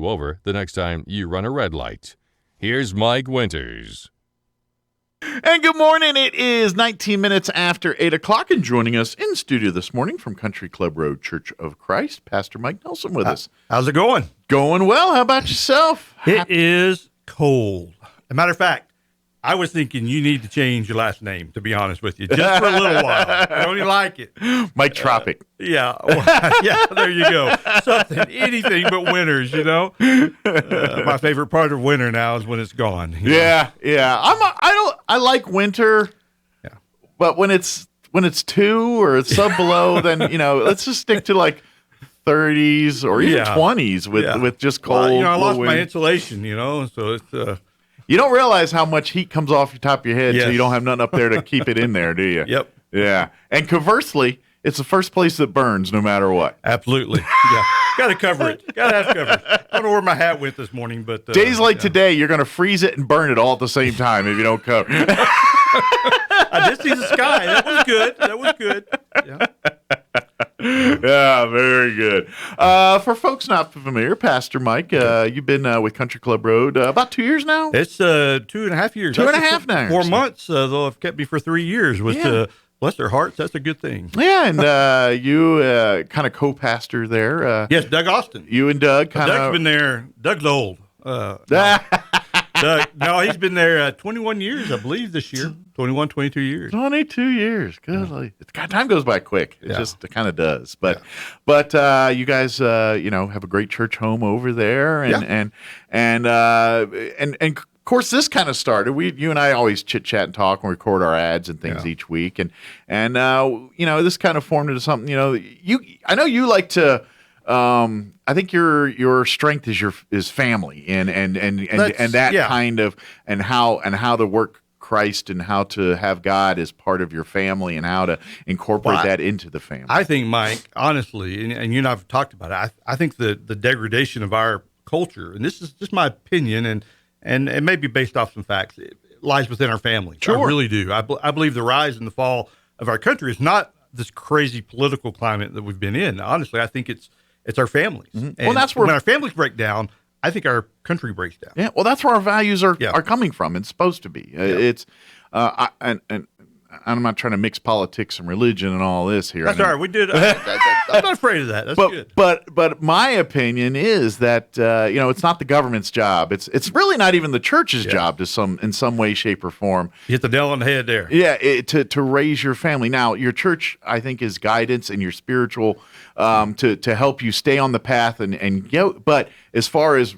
you over the next time you run a red light. Here's Mike Winters. And good morning. It is 19 minutes after 8 o'clock, and joining us in studio this morning from Country Club Road Church of Christ, Pastor Mike Nelson with us. How's it going? Going well. How about yourself? It is cold. As a matter of fact, I was thinking you need to change your last name, to be honest with you, just for a little while. I don't even like it. Mike Tropic. Yeah, there you go. Something, anything but winters, you know. My favorite part of winter now is when it's gone. Yeah. I like winter, but when it's 2 or it's sub below, then let's just stick to like 30s or even 20s with just cold. Well, I lost my insulation, so it's. You don't realize how much heat comes off your top of your head, so you don't have nothing up there to keep it in there, do you? Yep. Yeah. And conversely, it's the first place that burns no matter what. Absolutely. Yeah. Got to cover it. Got to have coverage. I don't know where my hat went this morning, but... Days like today, you're going to freeze it and burn it all at the same time if you don't cover it. I did see the sky. That was good. Yeah. Yeah, very good. For folks not familiar, Pastor Mike, you've been with Country Club Road about 2 years now? It's 2.5 years. 2.5 now. 4 months, though I've kept me for 3 years, which, bless their hearts, that's a good thing. Yeah, and you kind of co-pastor there. Yes, Doug Austin. You and Doug kind of... Doug's been there. Doug's old. Doug, no, he's been there 21 years, I believe, this year. 21, 22 years. 22 years. Good. Time goes by quick. It just kind of does. But you guys, have a great church home over there, and of course, this kind of started. You and I always chit chat and talk and record our ads and things each week, and this kind of formed into something. I know you like to. I think your strength is family and that kind of and how to work Christ and how to have God as part of your family and how to incorporate that into the family. I think, Mike, honestly, and you and I have talked about it, I think the degradation of our culture, and this is just my opinion, and it may be based off some facts, it lies within our family. Sure. I really do. I believe the rise and the fall of our country is not this crazy political climate that we've been in. Honestly, I think it's our families. Mm-hmm. And that's where when our families break down, I think our country breaks down. Yeah, well, that's where our values are coming from. It's supposed to be. It's and I'm not trying to mix politics and religion and all this here. That's all right. We did. I'm not afraid of that. That's good. But my opinion is that it's not the government's job. It's really not even the church's job in some way, shape, or form. You hit the nail on the head there. Yeah, to raise your family. Now, your church, I think, is guidance and your spiritual to help you stay on the path but as far as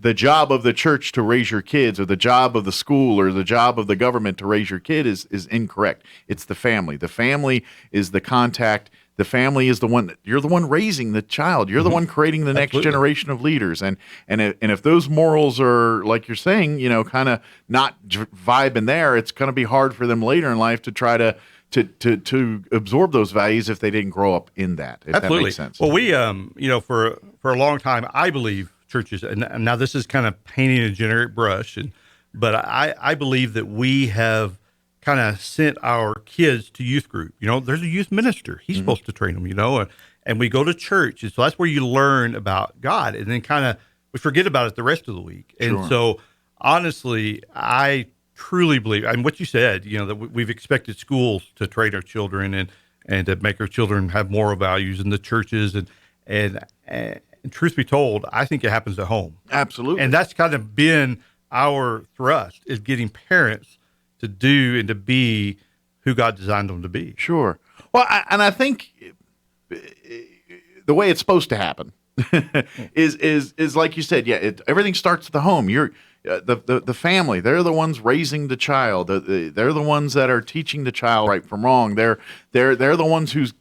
the job of the church to raise your kids or the job of the school or the job of the government to raise your kid is incorrect. It's the family. The family is the contact. The family is the one you're the one raising the child. You're the one creating the next generation of leaders. And if those morals are, like you're saying, kind of not vibing there, it's going to be hard for them later in life to try to absorb those values if they didn't grow up in that. If Absolutely. That makes sense. Well, we for a long time, I believe churches, and now this is kind of painting a generic brush, but I believe that we have kind of sent our kids to youth group. There's a youth minister. He's supposed to train them, and we go to church. And so that's where you learn about God. And then kind of we forget about it the rest of the week. Sure. And so honestly, I truly believe, and what you said, that we've expected schools to train our children and to make our children have moral values in the churches. And truth be told, I think it happens at home. Absolutely. And that's kind of been our thrust, is getting parents to do and to be who God designed them to be. Sure. Well, I think the way it's supposed to happen is like you said. Yeah, everything starts at the home. You're the family. They're the ones raising the child. They're the ones that are teaching the child right from wrong. They're the ones who's.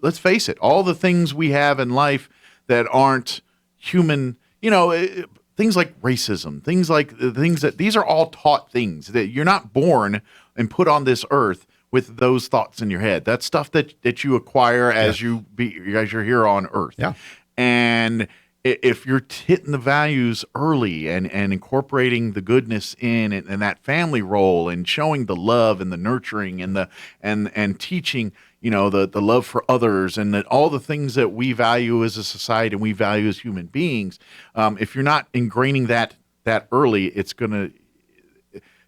Let's face it. All the things we have in life that aren't human. Things like racism, these are all taught things that you're not born and put on this earth with those thoughts in your head. That's stuff that you acquire as you're here on earth. Yeah. And if you're hitting the values early and incorporating the goodness in and that family role and showing the love and the nurturing and teaching, the love for others, and that all the things that we value as a society and we value as human beings. If you're not ingraining that early, it's going to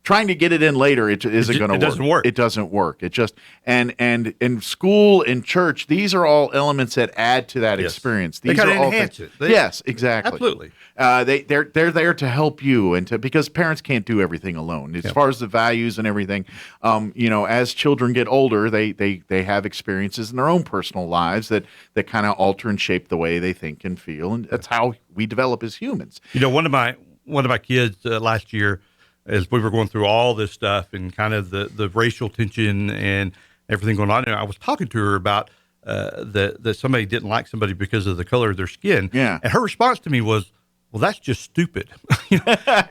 trying to get it in later. It isn't going to work. It doesn't work. It doesn't work. It just and in school and church, these are all elements that add to that Yes. experience. They These gotta are all enhance things- it. Yes, exactly. Absolutely. They're there to help you because parents can't do everything alone. As far as the values and everything, as children get older, they have experiences in their own personal lives that kind of alter and shape the way they think and feel, and that's how we develop as humans. One of my kids last year, as we were going through all this stuff and kind of the racial tension and everything going on, and I was talking to her about that somebody didn't like somebody because of the color of their skin. Yeah. And her response to me was, "Well, that's just stupid."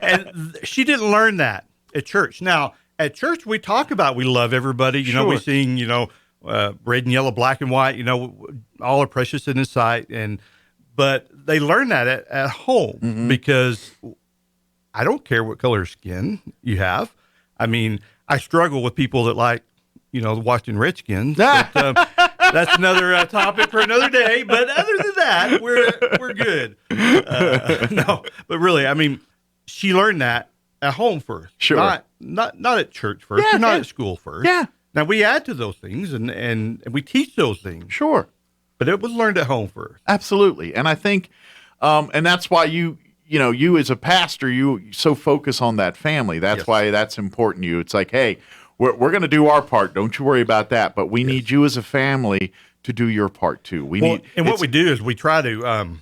And she didn't learn that at church. Now, at church, we talk about we love everybody. We Sure. sing, red and yellow, black and white. All are precious in His sight. But they learn that at home because I don't care what color skin you have. I mean, I struggle with people that like, the Washington Redskins. But, that's another topic for another day. But other than that, we're good. No, but really, I mean, she learned that at home first. Sure. Not at church first. Yeah, or not yeah. at school first. Yeah. Now we add to those things and we teach those things. Sure. But it was learned at home first. Absolutely. And I think, and that's why you as a pastor, you so focus on that family. That's Yes. why that's important to you. It's like, hey, we're going to do our part. Don't you worry about that. But we need you as a family to do your part too. What we do is we try to,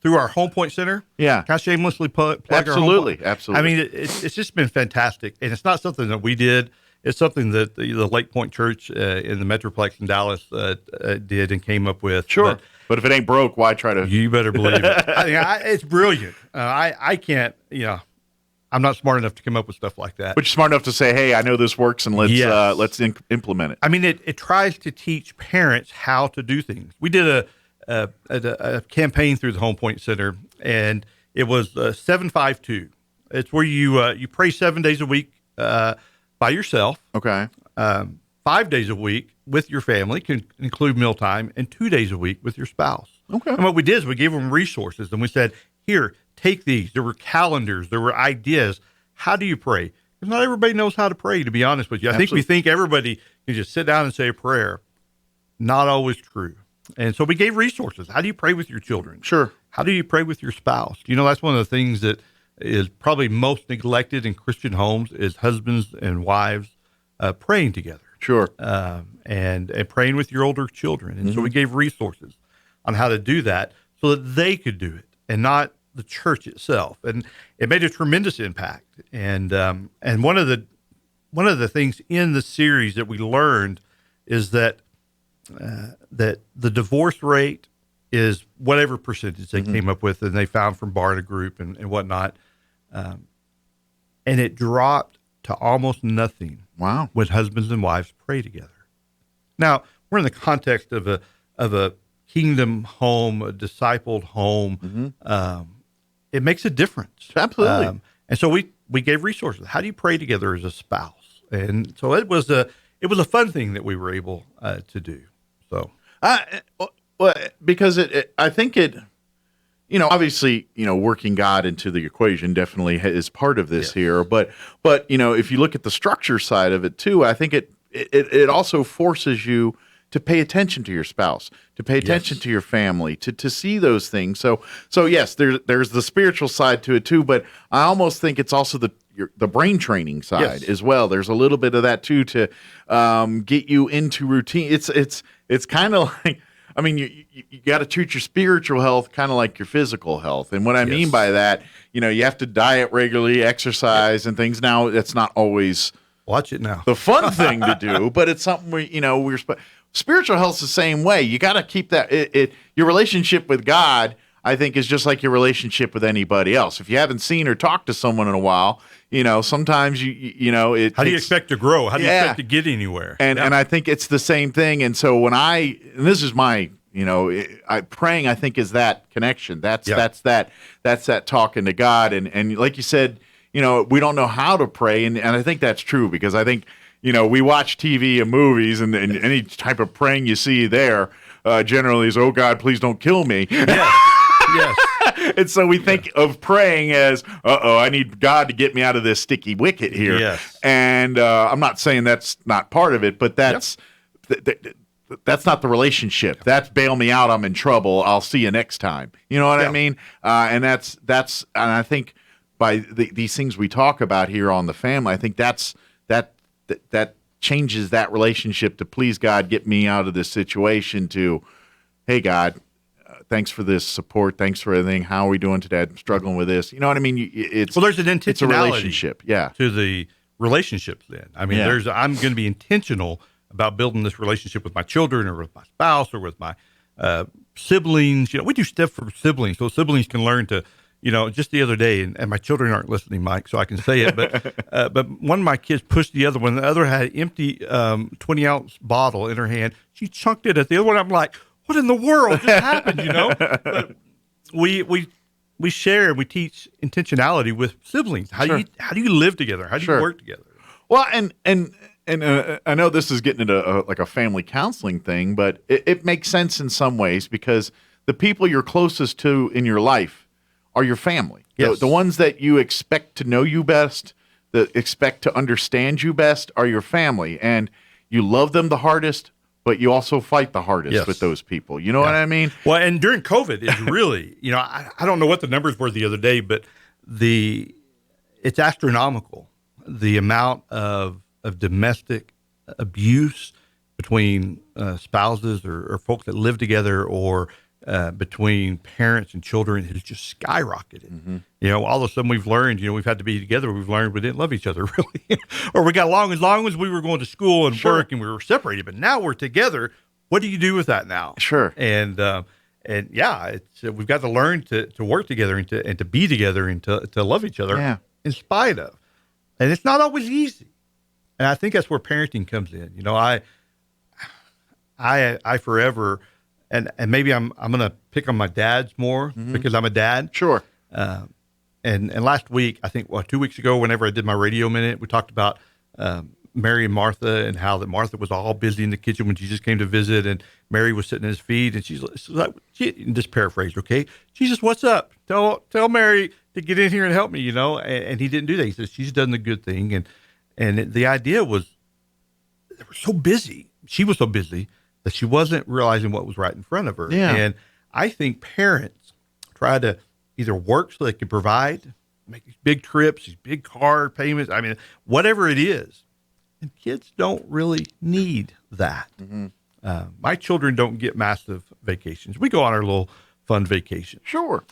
through our Home Point Center. Yeah. Can I shamelessly plug our Home Absolutely, Point? absolutely. I mean, it's just been fantastic. And it's not something that we did. It's something that the Lake Point Church in the Metroplex in Dallas did and came up with. Sure. But if it ain't broke, why try to? You better believe it. It's brilliant. I can't, I'm not smart enough to come up with stuff like that. But you're smart enough to say, hey, I know this works, and let's Yes. implement it. I mean, it tries to teach parents how to do things. We did a campaign through the Home Point Center, and it was 752. It's where you pray 7 days a week by yourself, Okay. 5 days a week with your family, can include mealtime, and 2 days a week with your spouse. Okay. And what we did is we gave them resources, and we said, here, take these. There were calendars. There were ideas. How do you pray? Because not everybody knows how to pray, to be honest with you. I think we think everybody can just sit down and say a prayer. Not always true. And so we gave resources. How do you pray with your children? Sure. How do you pray with your spouse? That's one of the things that is probably most neglected in Christian homes is husbands and wives praying together. Sure. And praying with your older children. And so we gave resources on how to do that so that they could do it and not the church itself. And it made a tremendous impact. And one of the things in the series that we learned is that that the divorce rate is whatever percentage they came up with and they found from Barna Group and whatnot. And it dropped to almost nothing. Wow. When husbands and wives pray together. Now, we're in the context of a kingdom home, a discipled home. It makes a difference. Absolutely. And so we gave resources. How do you pray together as a spouse? And so it was a fun thing that we were able to do. So Well, because I think it, obviously, working God into the equation definitely is part of this here. But if you look at the structure side of it too, I think it also forces you to pay attention to your spouse, to pay attention to your family, to see those things. So yes, there's the spiritual side to it too, but I almost think it's also the brain training side as well. There's a little bit of that too to get you into routine. It's kind of like, I mean, you got to treat your spiritual health kind of like your physical health. And what I mean by that, you have to diet regularly, exercise and things. Now, that's not always watch it now. the fun thing to do, but it's something we're spiritual health's the same way. You got to keep that your relationship with God, I think, is just like your relationship with anybody else. If you haven't seen or talked to someone in a while, sometimes how do you expect to grow? How do you expect to get anywhere? And I think it's the same thing. And so and this is my, praying, I think, is that connection. That's that talking to God. And like you said, we don't know how to pray. And I think that's true because I think, we watch TV and movies, and any type of praying you see there generally is, oh God, please don't kill me. Yes. And so we think of praying as, I need God to get me out of this sticky wicket here. Yes. And I'm not saying that's not part of it, but that's that's not the relationship. That's bail me out, I'm in trouble, I'll see you next time. You know what I mean? And that's and I think by these things we talk about here on the family, I think that changes that relationship to, please God, get me out of this situation, to, hey God, thanks for this support, thanks for everything, how are we doing today, I'm struggling with this. You know what I mean? There's an intentionality, it's a relationship, to the relationships then. I mean, I'm going to be intentional about building this relationship with my children or with my spouse or with my siblings. We do stuff for siblings, so siblings can learn to, just the other day, and my children aren't listening, Mike, so I can say it, but one of my kids pushed the other one. The other had an empty 20-ounce bottle in her hand. She chunked it at the other one. I'm like, what in the world just happened, But we share, we teach intentionality with siblings. How do you live together? How do you work together? Well, and I know this is getting into like a family counseling thing, but it makes sense in some ways, because the people you're closest to in your life are your family. Yes. The ones that you expect to know you best, that expect to understand you best, are your family. And you love them the hardest, but you also fight the hardest with those people. You know what I mean? Well, and during COVID, it's really, I don't know what the numbers were the other day, but it's astronomical, the amount of domestic abuse between spouses or folks that live together, or between parents and children, has just skyrocketed. Mm-hmm. All of a sudden we've learned, we've had to be together. We've learned we didn't love each other really, or we got along as long as we were going to school and work and we were separated. But now we're together. What do you do with that now? Sure. And we've got to learn to work together and to be together and to love each other in spite of. And it's not always easy. And I think that's where parenting comes in. I forever, and maybe I'm going to pick on my dads more because I'm a dad. Sure. And last week, I think 2 weeks ago, whenever I did my radio minute, we talked about Mary and Martha, and how that Martha was all busy in the kitchen when Jesus came to visit, and Mary was sitting at his feet, and she's like, just paraphrase, okay? Jesus, what's up? Tell Mary to get in here and help me, and he didn't do that. He says, she's done the good thing. And the idea was, they were so busy. She was so busy that she wasn't realizing what was right in front of her. Yeah. And I think parents try to either work so they can provide, make these big trips, these big car payments, whatever it is. And kids don't really need that. Mm-hmm. My children don't get massive vacations. We go on our little fun vacations. Sure.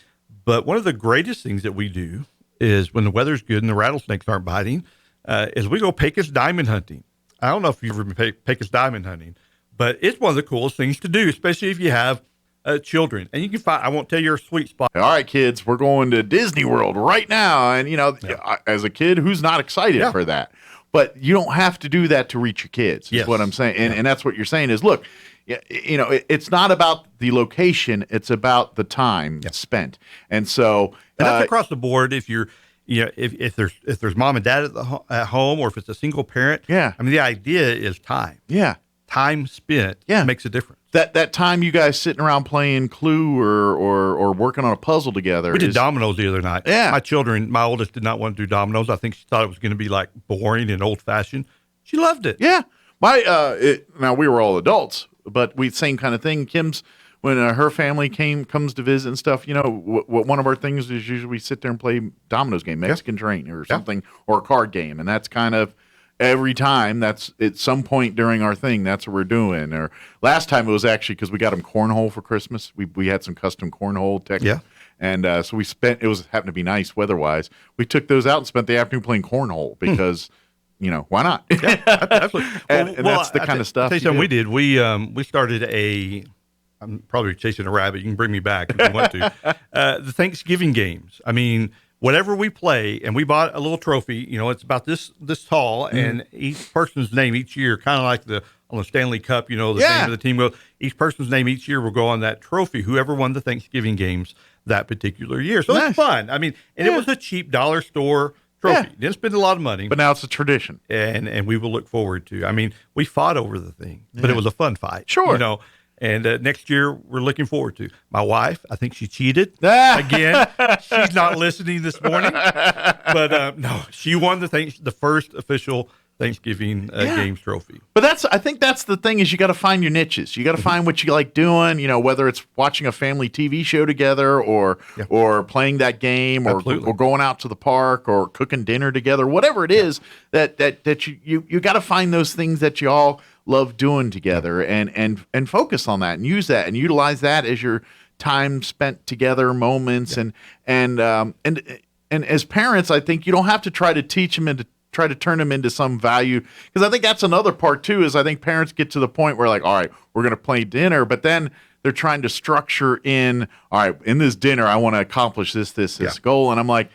But one of the greatest things that we do is, when the weather's good and the rattlesnakes aren't biting, is we go Pecos diamond hunting. I don't know if you've ever been Pecos diamond hunting, but it's one of the coolest things to do, especially if you have children. And you can find, I won't tell you your sweet spot. All right, kids, we're going to Disney World right now. And, as a kid, who's not excited for that? But you don't have to do that to reach your kids, is what I'm saying. And that's what you're saying is, look, it's not about the location. It's about the time spent. And so that's across the board. If you're, if there's mom and dad at home, or if it's a single parent, the idea is time. Yeah, time spent makes a difference. That time you guys sitting around playing Clue or working on a puzzle together. We did dominoes the other night. Yeah, my oldest did not want to do dominoes. I think she thought it was going to be like boring and old fashioned. She loved it. Yeah, now we were all adults, but same kind of thing. Kim's, when her family comes to visit and stuff, one of our things is usually we sit there and play dominoes game, Mexican Train or something, or a card game. And that's kind of every time. That's at some point during our thing, that's what we're doing. Or last time it was actually because we got them cornhole for Christmas. We had some custom cornhole tech. Yeah. And so happened to be nice weather-wise. We took those out and spent the afternoon playing cornhole because, why not? Yeah, absolutely. and that's the kind of stuff. Tell you something we did. We started I'm probably chasing a rabbit. You can bring me back if you want to. The Thanksgiving games. Whatever we play, and we bought a little trophy. It's about this tall, and each person's name each year, kind of like on the Stanley Cup. The name of the team goes. Each person's name each year will go on that trophy. Whoever won the Thanksgiving games that particular year. So it's fun. And it was a cheap dollar store Trophy. Yeah. Didn't spend a lot of money, But now it's a tradition. and we will look forward to. I mean, we fought over the thing, but it was a fun fight. Sure. You know, and next year we're looking forward to. My wife, I think she cheated Ah. again. She's not listening this morning, but no, she won the first official Thanksgiving Games trophy. But I think that's the thing is you got to find your niches. You got to find what you like doing, you know, whether it's watching a family TV show together or playing that game or Absolutely. going out to the park or cooking dinner together, whatever it is that you got to find those things that you all love doing together and focus on that and use that and utilize that as your time spent together moments and as parents, I think you don't have to try to teach them try to turn them into some value, because I think that's another part too, is I think parents get to the point where like, all right, we're going to play dinner, but then they're trying to structure in, all right, in this dinner, I want to accomplish this goal. And I'm like,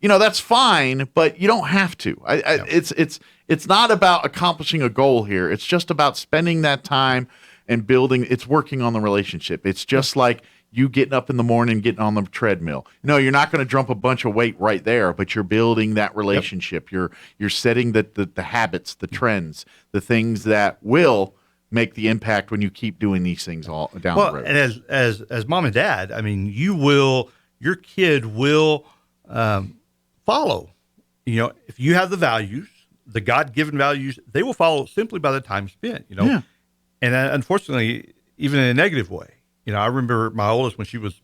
you know, that's fine, but you don't have to. It's not about accomplishing a goal here. It's just about spending that time and building, it's working on the relationship. It's just like you getting up in the morning, getting on the treadmill. No, you're not going to dump a bunch of weight right there, but you're building that relationship. You're setting the habits, the trends, the things that will make the impact when you keep doing these things all down the road. And as mom and dad, I mean, your kid will follow. You know, if you have the values, the God-given values, they will follow simply by the time spent. You know, Yeah. And unfortunately, even in a negative way. You know, I remember my oldest when she was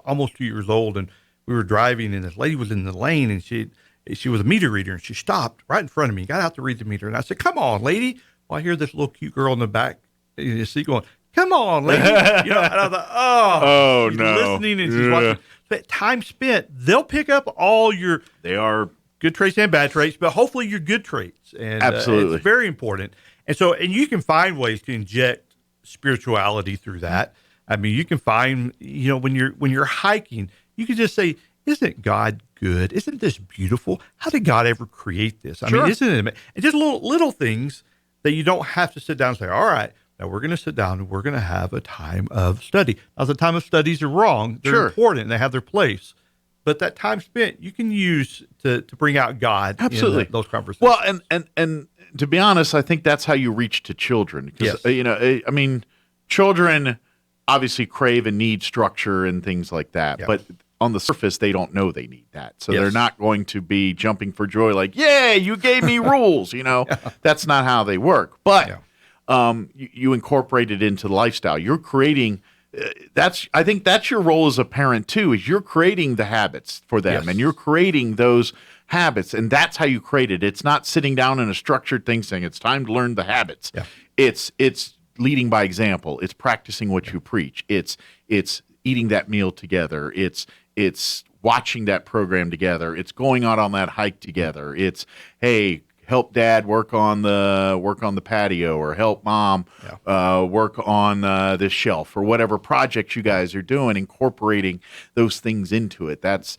almost 2 years old, and we were driving, and this lady was in the lane, and she was a meter reader, and she stopped right in front of me, got out to read the meter, and I said, "Come on, lady." Well, I hear this little cute girl in the back in the seat going, "Come on, lady." You know, and I thought, Oh, she's no. listening and she's watching. But time spent, they'll pick up all your They are good traits and bad traits, but hopefully your good traits. And Absolutely. it's very important. And so, and you can find ways to inject spirituality through that. I mean, you can find, you know, when you're hiking, you can just say, "Isn't God good? Isn't this beautiful? How did God ever create this?" I Sure. mean, isn't it amazing? And just little things that you don't have to sit down and say, "All right, now we're going to sit down and we're going to have a time of study." Now, the time of studies are wrong. They're Sure. important and they have their place. But that time spent, you can use to bring out God Absolutely. in those conversations. Well, and to be honest, I think that's how you reach to children. 'Cause, Yes. you know, I mean, children obviously crave and need structure and things like that. Yeah. But on the surface, they don't know they need that. So Yes. they're not going to be jumping for joy like, "Yay, you gave me rules." You know, that's not how they work. But you incorporate it into the lifestyle. You're creating. I think that's your role as a parent too. Is you're creating the habits for them, Yes. and you're creating those habits, and that's how you create it. It's not sitting down in a structured thing saying it's time to learn the habits. Yeah. It's leading by example. It's practicing what you preach. It's eating that meal together. It's watching that program together. It's going out on that hike together. It's, hey, help dad work on the patio, or help mom work on this shelf, or whatever projects you guys are doing. Incorporating those things into it. That's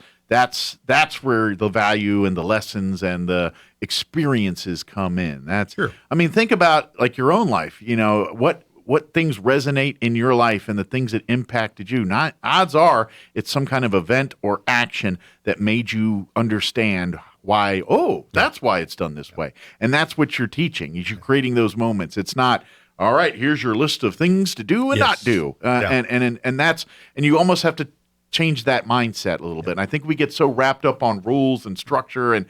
where the value and the lessons and the experiences come in. Sure. I mean, think about like your own life. You know, what things resonate in your life and the things that impacted you. Not odds are it's some kind of event or action that made you understand why. Oh, that's why it's done this way. And that's what you're teaching. Is you're creating those moments. It's not, all right, here's your list of things to do and Yes. not do. And you almost have to change that mindset a little bit. And I think we get so wrapped up on rules and structure and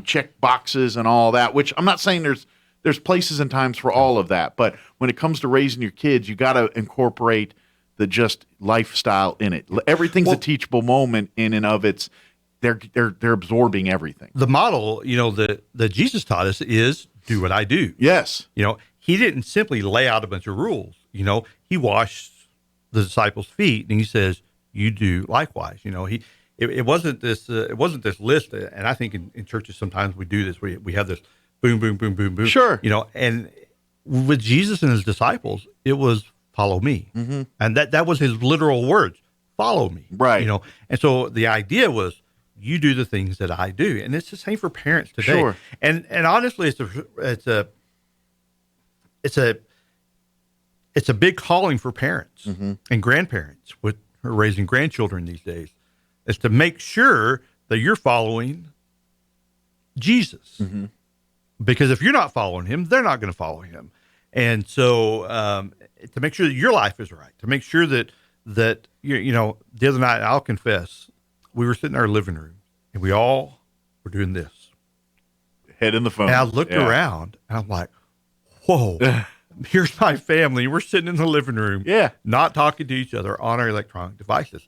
check boxes and all that, which I'm not saying there's places and times for all of that. But when it comes to raising your kids, you got to incorporate the just lifestyle in it. Everything's a teachable moment in and of its. They're absorbing everything. The model, you know, that Jesus taught us is do what I do. Yes. You know, he didn't simply lay out a bunch of rules. You know, he washed the disciples' feet, and he says, "You do likewise." You know, it wasn't this list. And I think in churches sometimes we do this. We have this boom, boom, boom, boom, boom. Sure. You know, and with Jesus and his disciples, it was follow me, and that was his literal words: follow me. Right. You know, and so the idea was, you do the things that I do, and it's the same for parents today. Sure. And honestly, it's a big calling for parents and grandparents with raising grandchildren these days, is to make sure that you're following Jesus. Because if you're not following him, they're not going to follow him. And so to make sure that your life is right, to make sure that you know, the other night, I'll confess, we were sitting in our living room and we all were doing this. Head in the phone. And I looked around and I'm like, whoa, here's my family. We're sitting in the living room, not talking to each other on our electronic devices.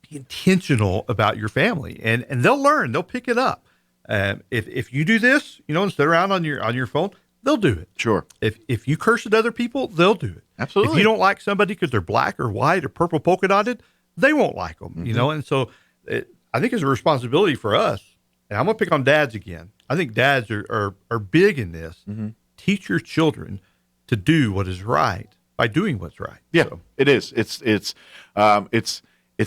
Be intentional about your family, and they'll learn. They'll pick it up. If you do this, you know, and sit around on your phone, they'll do it. Sure. If you curse at other people, they'll do it. Absolutely. If you don't like somebody because they're black or white or purple polka dotted, they won't like them. You know, and so I think it's a responsibility for us. And I'm gonna pick on dads again. I think dads are big in this. Teach your children to do what is right by doing what's right. Yeah, So, it is. It's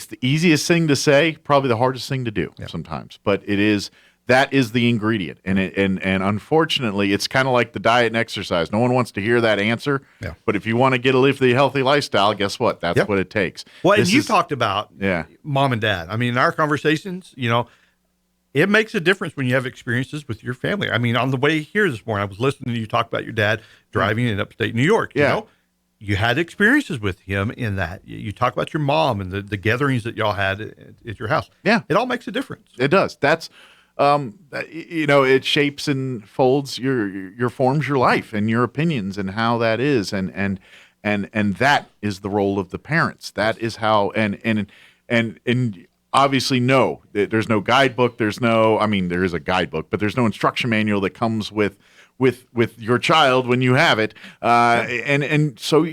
the easiest thing to say, probably the hardest thing to do sometimes. But it is. That is the ingredient, and unfortunately, it's kind of like the diet and exercise. No one wants to hear that answer. Yeah. But if you want to live the healthy lifestyle, guess what? That's what it takes. well, and you talked about Yeah. mom and dad. I mean, in our conversations, you know, it makes a difference when you have experiences with your family. I mean, on the way here this morning, I was listening to you talk about your dad driving in upstate New York. You know, you had experiences with him in that. You talk about your mom and the gatherings that y'all had at your house. Yeah. It all makes a difference. It does. That's you know, it shapes and folds your forms your life and your opinions and how that is, and that is the role of the parents. That is how and obviously no, there's no guidebook. There is a guidebook, but there's no instruction manual that comes with your child when you have it, and so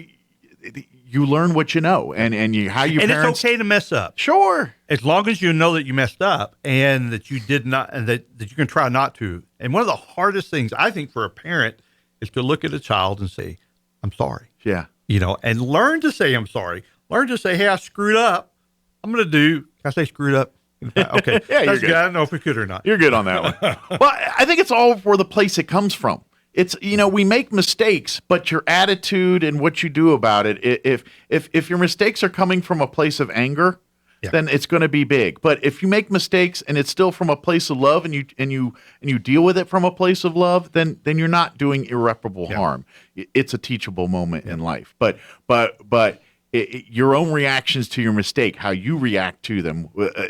you learn what you know, and how you And parents. it's okay to mess up. Sure. As long as you know that you messed up and that you did not, and that you can try not to. And one of the hardest things I think for a parent is to look at a child and say, I'm sorry. Yeah. You know, and learn to say, I'm sorry. Learn to say, hey, I screwed up. I'm going to do, can I say screwed up? Okay. Yeah, you're That's good. I don't know if we could or not. You're good on that one. Well, I think it's all for the place it comes from. It's, you know, we make mistakes, but your attitude and what you do about it, if your mistakes are coming from a place of anger, then it's going to be big. But if you make mistakes and it's still from a place of love, and you deal with it from a place of love, then you're not doing irreparable harm. It's a teachable moment in life. But your own reactions to your mistake, how you react to them,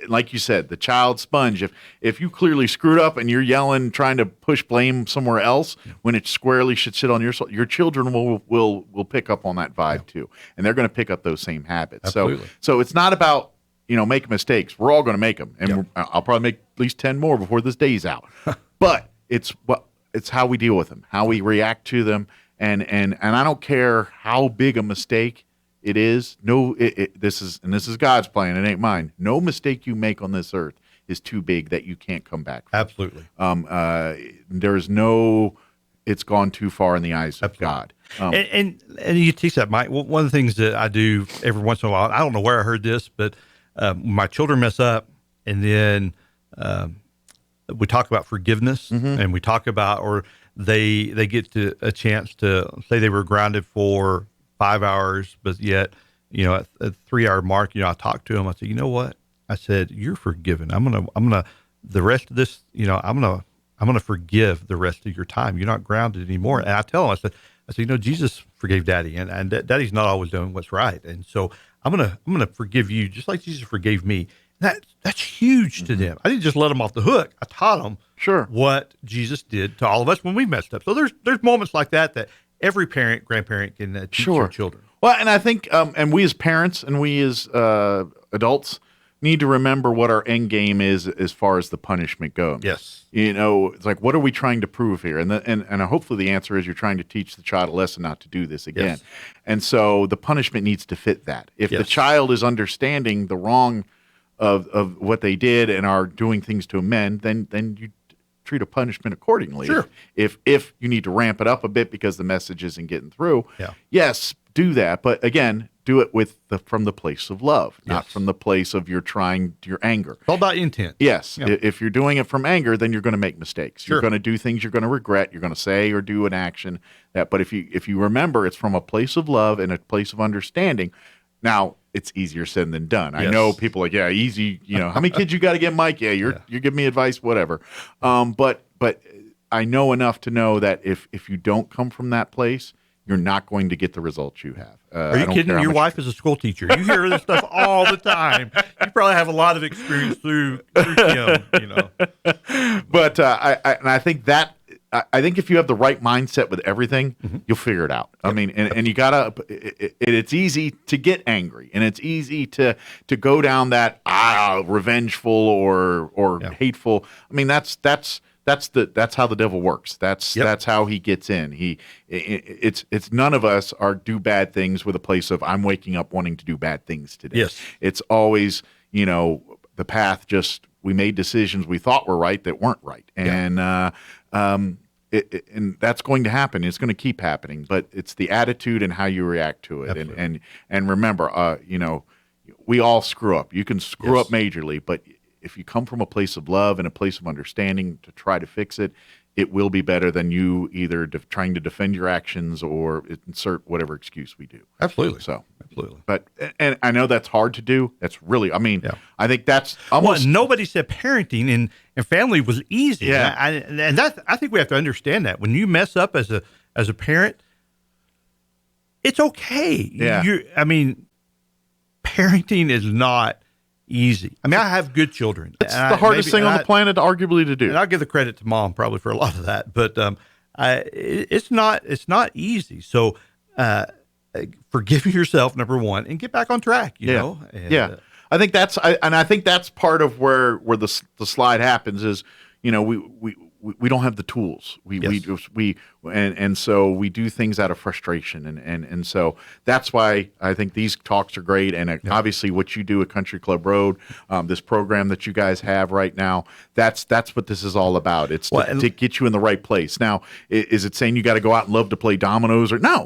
like you said, the child sponge. If you clearly screwed up and you're yelling, trying to push blame somewhere else when it squarely should sit on your children will pick up on that vibe too, and they're going to pick up those same habits. Absolutely. So it's not about, you know, making mistakes. We're all going to make them, and I'll probably make at least 10 more before this day's out. But it's how we deal with them, how we react to them, and I don't care how big a mistake it is. This is God's plan. It ain't mine. No mistake you make on this earth is too big that you can't come back from. Absolutely. There's no. It's gone too far in the eyes of God. And you teach that, Mike. One of the things that I do every once in a while, I don't know where I heard this, but my children mess up, and then we talk about forgiveness, and we talk about, or they get to a chance to say they were grounded for 5 hours, but yet, you know, at the 3 hour mark, you know, I talked to them. I said, you know what? I said, you're forgiven. I'm gonna the rest of this, you know, I'm gonna forgive the rest of your time. You're not grounded anymore. And I tell them, I said, you know, Jesus forgave Daddy, and Daddy's not always doing what's right, and so I'm gonna forgive you just like Jesus forgave me. That's huge to them. I didn't just let them off the hook. I taught them what Jesus did to all of us when we messed up. So there's moments like that every parent, grandparent can teach their children. Well, and I think, and we as parents and we as adults need to remember what our end game is as far as the punishment goes. Yes. You know, it's like, what are we trying to prove here? And hopefully the answer is you're trying to teach the child a lesson not to do this again. Yes. And so the punishment needs to fit that. If the child is understanding the wrong of what they did and are doing things to amend, then you treat a punishment accordingly. Sure. If you need to ramp it up a bit because the message isn't getting through, yes, do that. But again, do it from the place of love, not from the place of your anger. It's all about intent. Yes. If you're doing it from anger, then you're going to make mistakes. Sure. You're going to do things you're going to regret. You're going to say or do an action but if you remember, it's from a place of love and a place of understanding. Now, it's easier said than done. I Yes. know people like, yeah, easy. How many kids you got to get, Mike? Yeah, you're giving me advice, whatever. But I know enough to know that if you don't come from that place, you're not going to get the results you have. Are you kidding? Your wife is a school teacher. You hear this stuff all the time. You probably have a lot of experience through him. But I think that. I think if you have the right mindset with everything, you'll figure it out. I mean, and you gotta. It's easy to get angry, and it's easy to go down that revengeful or hateful. I mean, that's how the devil works. That's how he gets in. It's none of us do bad things with a place of I'm waking up wanting to do bad things today. Yes. It's always the path. Just we made decisions we thought were right that weren't right, and and that's going to happen. It's going to keep happening, but it's the attitude and how you react to it. And remember, we all screw up. You can screw up majorly, but if you come from a place of love and a place of understanding to try to fix it, it will be better than you either trying to defend your actions or insert whatever excuse we do. Absolutely. So, absolutely. But and I know that's hard to do. That's really, I think that's almost. Well, nobody said parenting and family was easy. Yeah. I think we have to understand that when you mess up as a parent, it's okay. Yeah. Parenting is not easy. I mean, I have good children. It's the hardest thing on the planet, arguably, to do. And I'll give the credit to Mom probably for a lot of that, but it's not easy. So forgive yourself, number one, and get back on track. You know. And, I think that's part of where the slide happens is we don't have the tools. And so we do things out of frustration, and so that's why I think these talks are great. And obviously, what you do at Country Club Road, this program that you guys have right now, that's what this is all about. It's to get you in the right place. Now, is it saying you got to go out and love to play dominoes or no?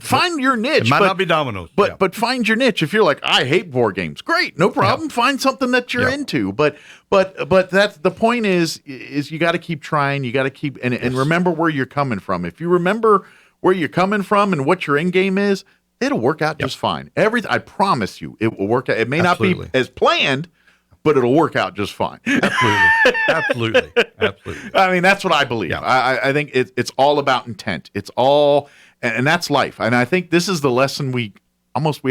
Find your niche. It might not be dominoes, but find your niche. If you're like, I hate board games, great, no problem. Find something that you're into. But that's the point is you got to keep trying. You got to keep and remember where you're coming from. If you remember where you're coming from and what your end game is, it'll work out just fine. I promise you, it will work out. It may not be as planned, but it'll work out just fine. Absolutely. I mean, that's what I believe. Yeah. I think it's all about intent. It's all, and that's life. And I think this is the lesson we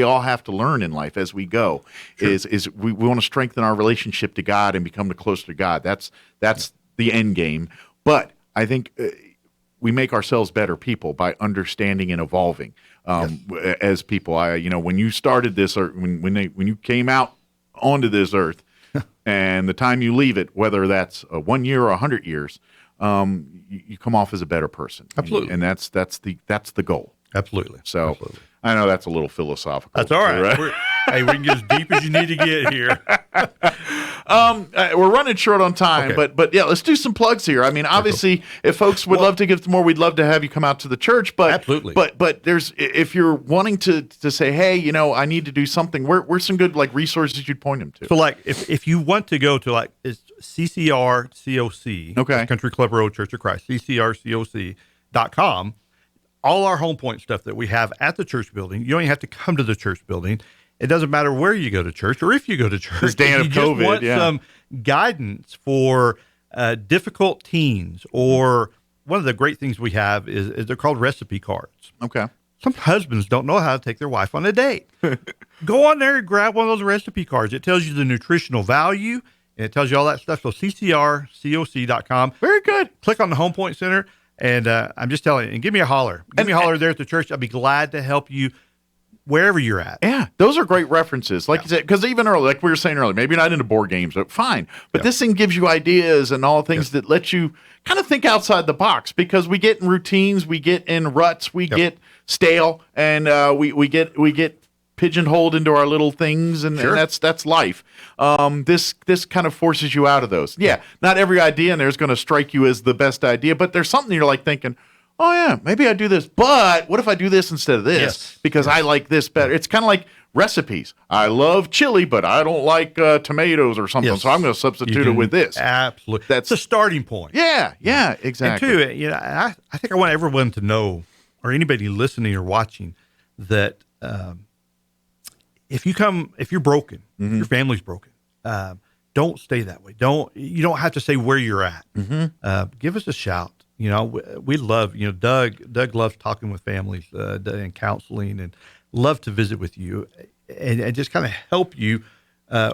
all have to learn in life as we go. Sure. Is we want to strengthen our relationship to God and become closer to God. That's the end game. But I think we make ourselves better people by understanding and evolving as people. When you started this, or when you came out onto this earth, and the time you leave it, whether that's 1 year or 100 years, you come off as a better person. Absolutely, and that's the goal. Absolutely. So. Absolutely. I know that's a little philosophical. That's all right. Hey, we can get as deep as you need to get here. We're running short on time, but let's do some plugs here. I mean, obviously, if folks would love to give more, we'd love to have you come out to the church. But absolutely. But if you're wanting to say, hey, I need to do something, where's some good resources you'd point them to? So if you want to go to it's CCRCOC, Country Club Road Church of Christ, CCRCOC.com. All our Home Point stuff that we have at the church building, you don't even have to come to the church building. It doesn't matter where you go to church or if you go to church. This day of COVID, just want some guidance for difficult teens, or one of the great things we have is they're called recipe cards. Okay. Some husbands don't know how to take their wife on a date. Go on there and grab one of those recipe cards. It tells you the nutritional value, and it tells you all that stuff. So CCRCOC.com. Very good. Click on the Home Point Center. And I'm just telling you, and give me a holler. Give me a holler there at the church. I'll be glad to help you wherever you're at. Yeah, those are great references. Like you said, because even earlier, like we were saying earlier, maybe you're not into board games, but fine. But this thing gives you ideas and all things that let you kind of think outside the box, because we get in routines, we get in ruts, we get stale, and we get pigeonholed into our little things, and that's life. This kind of forces you out of those. Yeah, not every idea in there is going to strike you as the best idea, but there's something you're thinking, oh yeah, maybe I do this, but what if I do this instead of this? Because I like this better. It's kind of like recipes. I love chili, but I don't like tomatoes or something, so I'm going to substitute it with this. Absolutely. That's a starting point. Yeah, exactly. And two, I think I want everyone to know, or anybody listening or watching, that if you're broken, if your family's broken, don't stay that way. You don't have to say where you're at. Give us a shout. We love, Doug loves talking with families and counseling, and love to visit with you and just kind of help you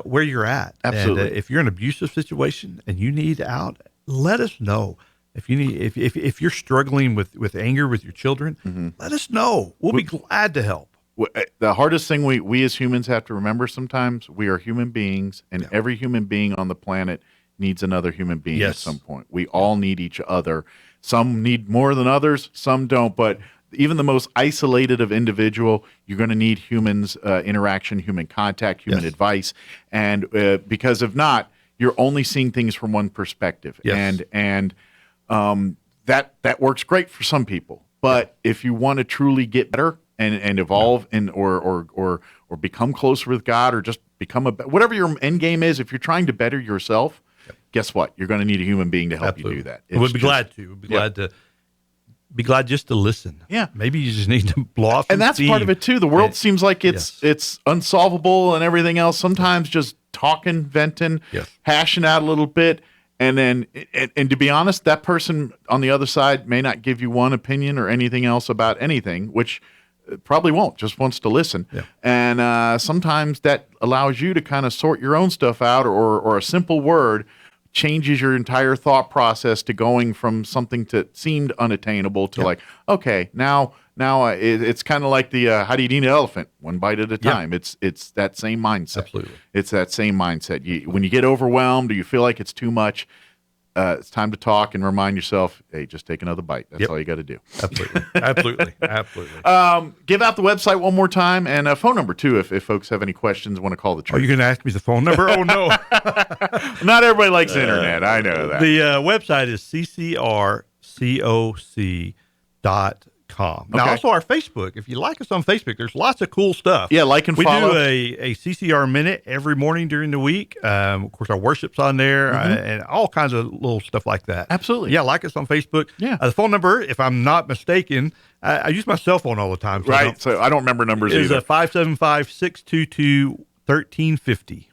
where you're at. Absolutely. And if you're in an abusive situation and you need out, let us know. If you need, if you're struggling with anger with your children, let us know. We'll be glad to help. The hardest thing we as humans have to remember sometimes, we are human beings, and every human being on the planet needs another human being at some point. We all need each other. Some need more than others, some don't, but even the most isolated of individual, you're going to need humans, interaction, human contact, human advice. And because if not, you're only seeing things from one perspective. And that works great for some people. But if you want to truly get better and evolve or become closer with God, or just become whatever your end game is, if you're trying to better yourself, guess what? You're going to need a human being to help you do that. We'd be glad to. We'd be glad just to listen. Yeah. Maybe you just need to blow off. And that's steam. part of it too. The world seems like it's unsolvable and everything else. Sometimes just talking, venting, hashing out a little bit. And then, and to be honest, that person on the other side may not give you one opinion or anything else about anything, which probably won't, just wants to listen. And sometimes that allows you to kind of sort your own stuff out, or a simple word changes your entire thought process to going from something that seemed unattainable to like, okay, now it's kind of like the how do you eat an elephant? One bite at a time. It's that same mindset. Absolutely. It's that same mindset. When you get overwhelmed or you feel like it's too much, it's time to talk and remind yourself, hey, just take another bite. That's all you got to do. Absolutely. Give out the website one more time, and a phone number too, if folks have any questions, want to call the church. Are you going to ask me the phone number? Oh, no. Not everybody likes the internet. I know that. The website is ccrcoc.com. Now, also our Facebook. If you like us on Facebook, there's lots of cool stuff. Yeah, like and follow. We do a CCR Minute every morning during the week. Of course, our worship's on there, and all kinds of little stuff like that. Absolutely. Yeah, like us on Facebook. Yeah. The phone number, if I'm not mistaken, I use my cell phone all the time. So I don't remember numbers either. It's 575-622-1350. 1350.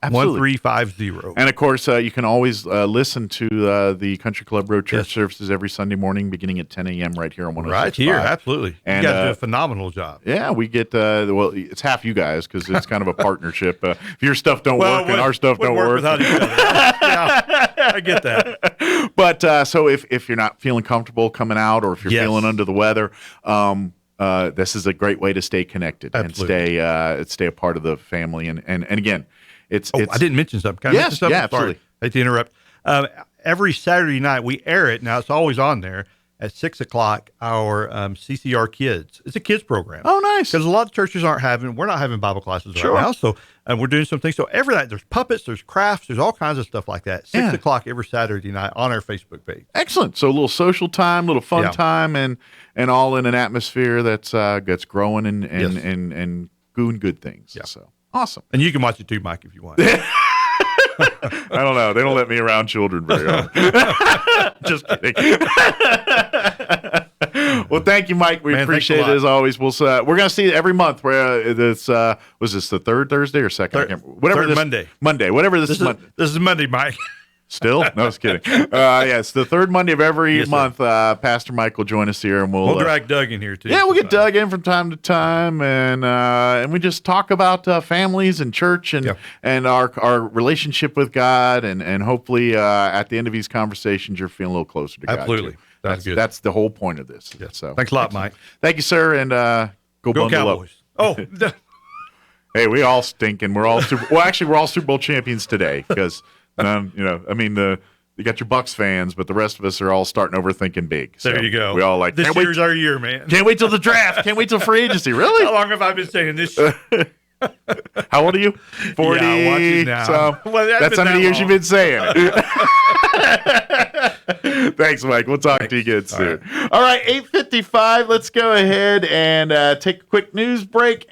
And of course, you can always listen to the Country Club Road Church services every Sunday morning, beginning at 10 a.m. right here on 106.5. Right here, absolutely. And, you guys do a phenomenal job. Yeah, we get well, it's half you guys because it's kind of a partnership. If your stuff don't work and our stuff don't work, without each other. Yeah, I get that. But so if you're not feeling comfortable coming out, or if you're feeling under the weather, this is a great way to stay connected and stay a part of the family. And again, it's I didn't mention something. Can I mention something? Absolutely. Sorry, I hate to interrupt. Every Saturday night we air it. Now it's always on there at 6:00. Our CCR Kids. It's a kids program. Oh, nice. Because a lot of churches we're not having Bible classes right now. So we're doing some things. So every night there's puppets, there's crafts, there's all kinds of stuff like that. 6:00 every Saturday night on our Facebook page. Excellent. So a little social time, a little fun time, and all in an atmosphere that's growing and doing good things. Yeah. So awesome. And you can watch it too, Mike, if you want. I don't know. They don't let me around children very often. Just kidding. Well, thank you, Mike. We appreciate it as always. We're going to see it every month. Where this was this the third Thursday or second? Monday. Monday. Whatever this is. This is Monday, Mike. Still? No, I was kidding. It's the third Monday of every month. Pastor Mike will join us here, and we'll drag Doug in here too. Yeah, we'll get Doug in from time to time, and we just talk about families and church and our relationship with God, and hopefully at the end of these conversations, you're feeling a little closer to God. Absolutely. Too. That's the whole point of this. Yes. So thanks a lot, Mike. Thank you, sir, and go bundle Cowboys. Up. Oh. Hey, we all stink, and we're all we're all Super Bowl champions today because. You got your Bucks fans, but the rest of us are all starting overthinking big. So there you go. We all this year's our year, man. Can't wait till the draft. Can't wait till free agency. Really? How long have I been saying this? How old are you? 40. Yeah, watch it now. So that's how many years you've been saying it. Thanks, Mike. We'll talk to you again soon. All right, 8:55. Let's go ahead and take a quick news break.